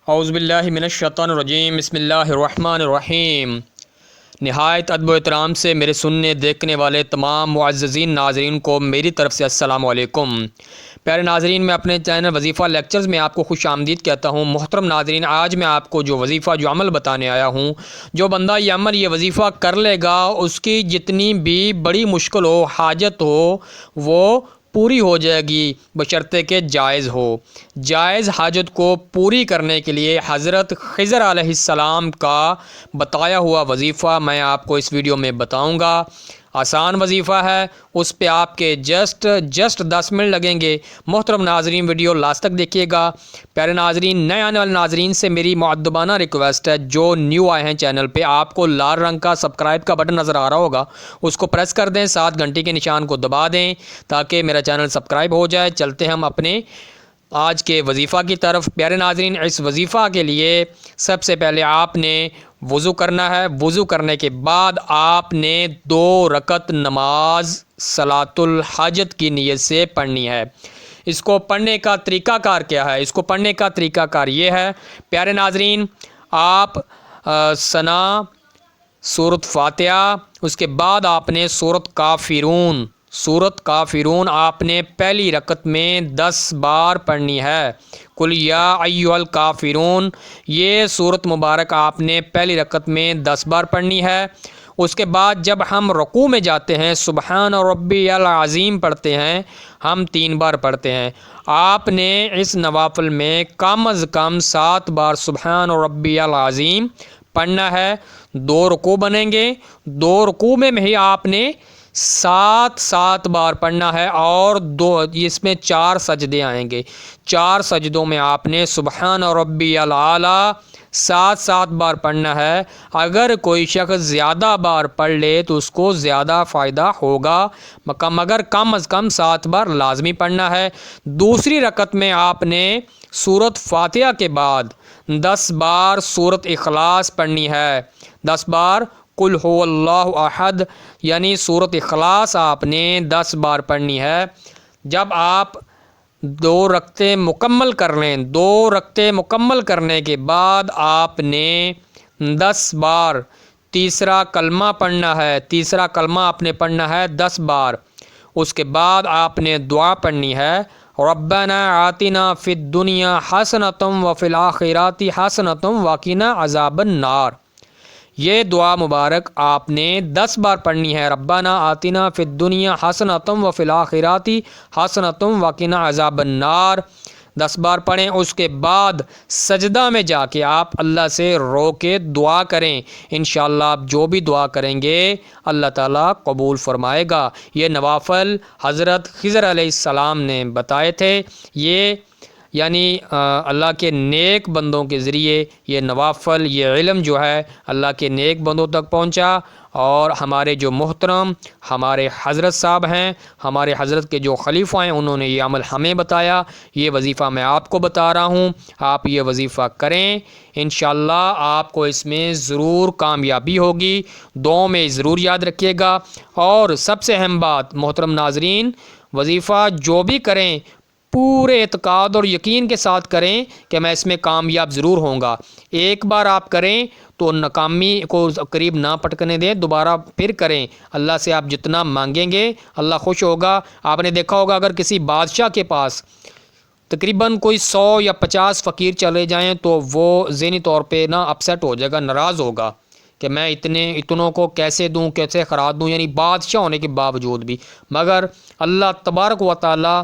اعوذ باللہ من الشیطان الرجیم بسم اللہ الرحمن الرحیم۔ نہایت ادب و احترام سے میرے سننے دیکھنے والے تمام معززین ناظرین کو میری طرف سے السلام علیکم۔ پیارے ناظرین، میں اپنے چینل وظیفہ لیکچرز میں آپ کو خوش آمدید کہتا ہوں۔ محترم ناظرین، آج میں آپ کو جو وظیفہ جو عمل بتانے آیا ہوں، جو بندہ یہ عمل یہ وظیفہ کر لے گا، اس کی جتنی بھی بڑی مشکل ہو، حاجت ہو، وہ پوری ہو جائے گی، بشرطے کہ جائز ہو۔ جائز حاجت کو پوری کرنے کے لیے حضرت خضر علیہ السلام کا بتایا ہوا وظیفہ میں آپ کو اس ویڈیو میں بتاؤں گا۔ آسان وظیفہ ہے، اس پہ آپ کے جسٹ 10 منٹ لگیں گے۔ محترم ناظرین، ویڈیو لاسٹ تک دیکھیے گا۔ پیارے ناظرین، نئے آنے والے ناظرین سے میری مؤدبانہ ریکویسٹ ہے، جو نیو آئے ہیں چینل پہ، آپ کو لال رنگ کا سبسکرائب کا بٹن نظر آ رہا ہوگا، اس کو پریس کر دیں، ساتھ گھنٹی کے نشان کو دبا دیں تاکہ میرا چینل سبسکرائب ہو جائے۔ چلتے ہیں ہم اپنے آج کے وظیفہ کی طرف۔ پیارے ناظرین، اس وظیفہ کے لیے سب سے پہلے آپ نے وضو کرنا ہے۔ وضو کرنے کے بعد آپ نے 2 رکعت نماز صلاۃ الحاجت کی نیت سے پڑھنی ہے۔ اس کو پڑھنے کا طریقہ کار کیا ہے؟ اس کو پڑھنے کا طریقہ کار یہ ہے، پیارے ناظرین، آپ ثنا سورۃ فاتحہ، اس کے بعد آپ نے سورۃ کافرون آپ نے پہلی رکعت میں 10 بار پڑھنی ہے۔ قل یا ایھا الکافرون، یہ سورۃ مبارک آپ نے پہلی رکعت میں 10 بار پڑھنی ہے۔ اس کے بعد جب ہم رکوع میں جاتے ہیں، سبحان ربی العظیم پڑھتے ہیں، ہم 3 بار پڑھتے ہیں۔ آپ نے اس نوافل میں کم از کم 7 بار سبحان ربی العظیم پڑھنا ہے۔ 2 رکوع بنیں گے، 2 رکوع میں ہی آپ نے 7 بار پڑھنا ہے، اور اس میں 4 سجدے آئیں گے۔ 4 سجدوں میں آپ نے سبحان ربی العالی 7 بار پڑھنا ہے۔ اگر کوئی شخص زیادہ بار پڑھ لے تو اس کو زیادہ فائدہ ہوگا، مگر کم از کم 7 بار لازمی پڑھنا ہے۔ دوسری رکعت میں آپ نے سورۃ فاتحہ کے بعد 10 بار سورۃ اخلاص پڑھنی ہے۔ 10 بار قل هو اللہ احد، یعنی سورۃ اخلاص آپ نے 10 بار پڑھنی ہے۔ جب آپ 2 رکعتیں مکمل کر لیں، 2 رکعتیں مکمل کرنے کے بعد آپ نے 10 بار تیسرا کلمہ پڑھنا ہے۔ تیسرا کلمہ آپ نے پڑھنا ہے 10 بار۔ اس کے بعد آپ نے دعا پڑھنی ہے، ربنا آتنا فی الدنیا حسنۃ وفی الآخرۃ حسنۃ وقنا عذاب النار۔ یہ دعا مبارک آپ نے 10 بار پڑھنی ہے، ربنا آتنا فی الدنیا حسنۃ وفی الآخرۃ حسنۃ وقنا عذاب النار 10 بار پڑھیں۔ اس کے بعد سجدہ میں جا کے آپ اللہ سے رو کے دعا کریں۔ انشاءاللہ آپ جو بھی دعا کریں گے اللہ تعالیٰ قبول فرمائے گا۔ یہ نوافل حضرت خضر علیہ السلام نے بتائے تھے، یہ یعنی اللہ کے نیک بندوں کے ذریعے یہ نوافل، یہ علم جو ہے اللہ کے نیک بندوں تک پہنچا، اور ہمارے جو محترم ہمارے حضرت صاحب ہیں، ہمارے حضرت کے جو خلیفہ ہیں، انہوں نے یہ عمل ہمیں بتایا۔ یہ وظیفہ میں آپ کو بتا رہا ہوں، آپ یہ وظیفہ کریں، انشاءاللہ آپ کو اس میں ضرور کامیابی ہوگی۔ دعاؤں میں ضرور یاد رکھیے گا۔ اور سب سے اہم بات محترم ناظرین، وظیفہ جو بھی کریں پورے اعتقاد اور یقین کے ساتھ کریں کہ میں اس میں کامیاب ضرور ہوں گا۔ ایک بار آپ کریں تو ناکامی کو قریب نہ پٹکنے دیں، دوبارہ پھر کریں۔ اللہ سے آپ جتنا مانگیں گے اللہ خوش ہوگا۔ آپ نے دیکھا ہوگا اگر کسی بادشاہ کے پاس تقریباً کوئی 100 یا 50 فقیر چلے جائیں تو وہ ذہنی طور پہ اپسیٹ ہو جائے گا، ناراض ہوگا کہ میں اتنوں کو کیسے دوں، کیسے خراج دوں، یعنی بادشاہ ہونے کے باوجود بھی۔ مگر اللہ تبارک و تعالی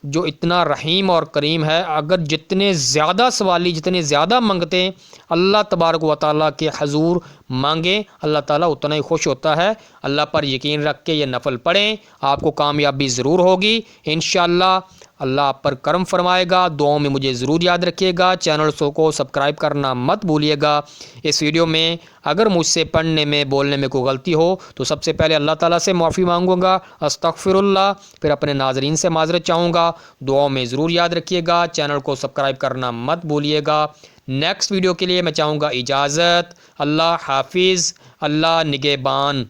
جو اتنا رحیم اور کریم ہے، اگر جتنے زیادہ سوالی جتنے زیادہ منگتے ہیں اللہ تبارک و تعالیٰ کے حضور مانگیں، اللہ تعالیٰ اتنا ہی خوش ہوتا ہے۔ اللہ پر یقین رکھ کے یہ نفل پڑھیں، آپ کو کامیابی ضرور ہوگی انشاءاللہ۔ اللہ آپ پر کرم فرمائے گا۔ دعاؤں میں مجھے ضرور یاد رکھیے گا، چینل کو سبسکرائب کرنا مت بھولیے گا۔ اس ویڈیو میں اگر مجھ سے پڑھنے میں بولنے میں کوئی غلطی ہو تو سب سے پہلے اللہ تعالیٰ سے معافی مانگوں گا، استغفر اللہ، پھر اپنے ناظرین سے معذرت چاہوں گا۔ دعاؤں میں ضرور یاد رکھیے گا، چینل کو سبسکرائب کرنا مت بھولیے گا۔ نیکسٹ ویڈیو کے لیے میں چاہوں گا اجازت۔ اللہ حافظ، اللہ نگہبان۔